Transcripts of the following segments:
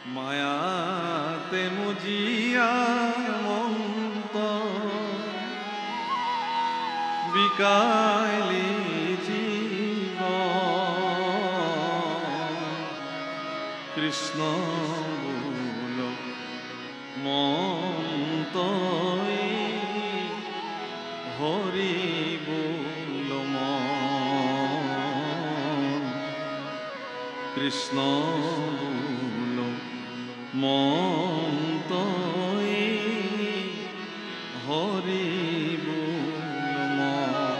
মায়াতে মুজিয়া মন্ত বিকাইলি জীব কৃষ্ণ বল মন্তই হরি বল মন কৃষ্ণ বল মন্তই হরি বল মন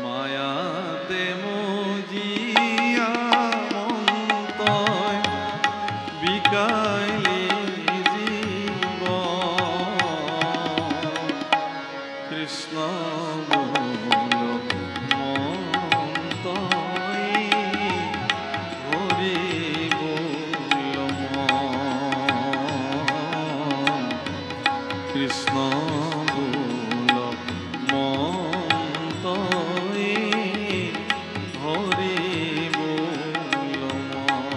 মায়াতে মজিয়া মন্তই বিকাইলি জীব কৃষ্ণ বল মন্তই হরি বল মন কৃষ্ণ বল মন্তই হরি বল মন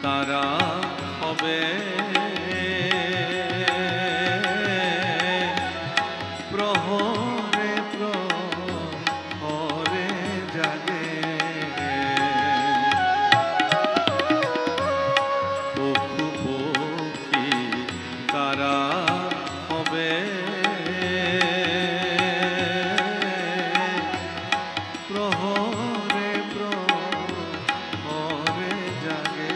তারা হবে প্রহরে প্রহরে জাগে পশু পক্ষী তারা হবে প্রহরে প্রহরে জাগে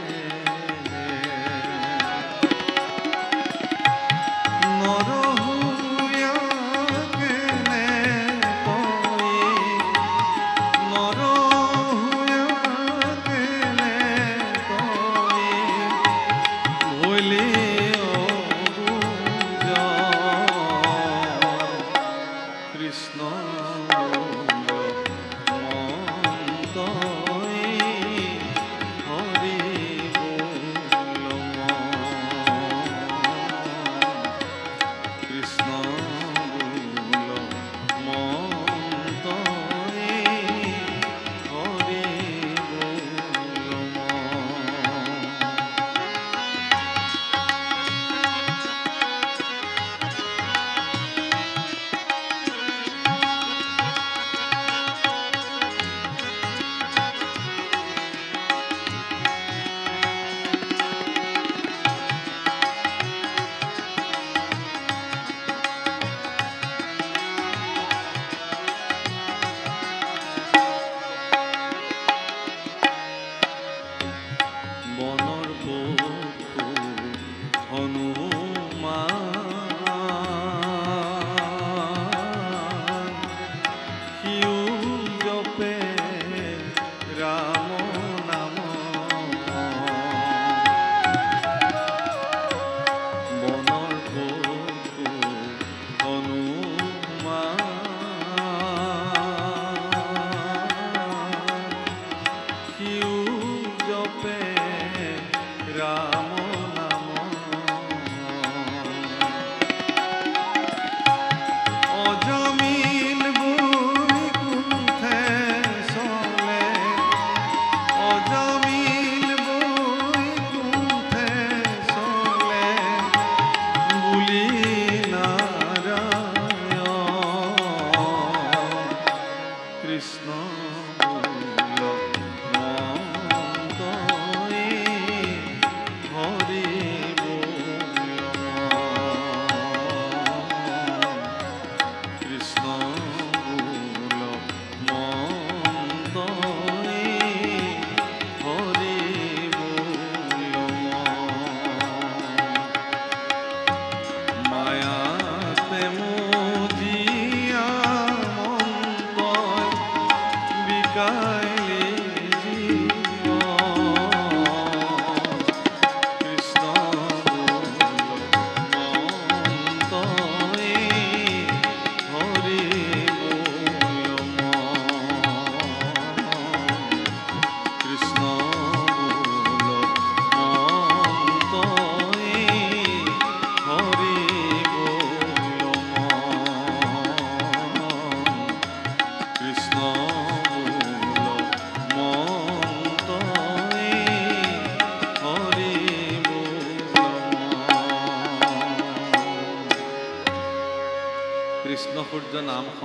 কৃষ্ণ মন্তই হরি বল মন কৃষ্ণ বল মন্তই হরি বল মন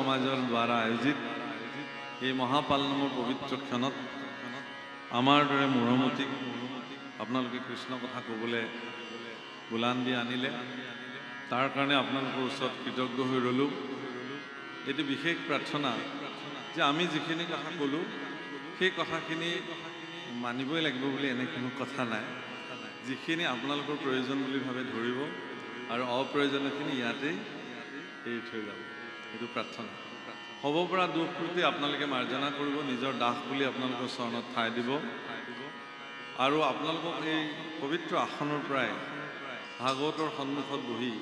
সমাজৰ দ্বাৰা আয়োজিত এই মহাপালনামৰ পবিত্ৰ ক্ষণত আমাৰ দৰে মূৰমতীক আপোনালোকে কৃষ্ণ কথা ক'বলৈ বুলান দি আনিলে, তাৰ কাৰণে আপোনালোকৰ ওচৰত কৃতজ্ঞ হৈ ৰ'লোঁ। এইটো বিশেষ প্ৰাৰ্থনা যে আমি যিখিনি কথা ক'লোঁ সেই কথাখিনি মানিবই লাগিব বুলি এনে কোনো কথা নাই। যিখিনি আপোনালোকৰ প্ৰয়োজন বুলি ভাবে ধৰিব আৰু অপ্ৰয়োজনীয়খিনি ইয়াতেই এৰি থৈ যাব। এইটো প্ৰাৰ্থনা। হ'ব পৰা দুখ ত্ৰুটি আপোনালোকে মাৰ্জনা কৰিব, নিজৰ দাস বুলি আপোনালোকৰ চৰণত ঠাই দিব। আৰু আপোনালোকক এই পবিত্ৰ আসনৰ পৰাই ভাগৱতৰ সন্মুখত বহি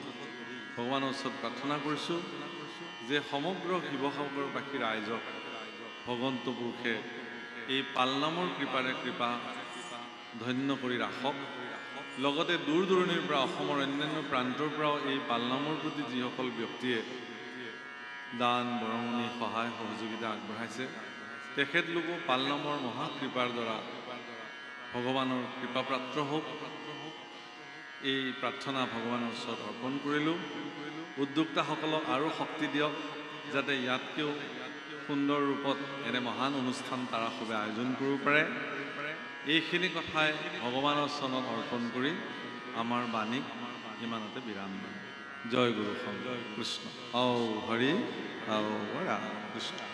ভগৱানৰ ওচৰত প্ৰাৰ্থনা কৰিছোঁ যে সমগ্ৰ শিৱসাগৰবাসী ৰাইজক ভগৱন্ত পুৰুষে এই পালনামৰ কৃপাৰে ধন্য কৰি ৰাখক। লগতে দূৰ দূৰণিৰ পৰা অসমৰ অন্যান্য প্ৰান্তৰ পৰাও এই পালনামৰ প্ৰতি যিসকল ব্যক্তিয়ে দান বৰঙণি সহায় সহযোগিতা আগবঢ়াইছে তেখেতলোকো পালনামৰ মহাকৃপাৰ দ্বাৰা ভগৱানৰ কৃপাপ্ৰাপ্ত হওক। এই প্ৰাৰ্থনা ভগৱানৰ ওচৰত অৰ্পণ কৰিলোঁ। উদ্যোক্তাসকলক আৰু শক্তি দিয়ক যাতে ইয়াতকৈও সুন্দৰ ৰূপত এনে মহান অনুষ্ঠান তাৰা সবে আয়োজন কৰিব পাৰে। এইখিনি কথাই ভগৱানৰ চৰণত অৰ্পণ কৰি আমাৰ বাণীক ইমানতে বিৰাম দিম। জয় গুৰু শংকৰ কৃষ্ণ। ঔ হৰি ঔ ৰাম কৃষ্ণ।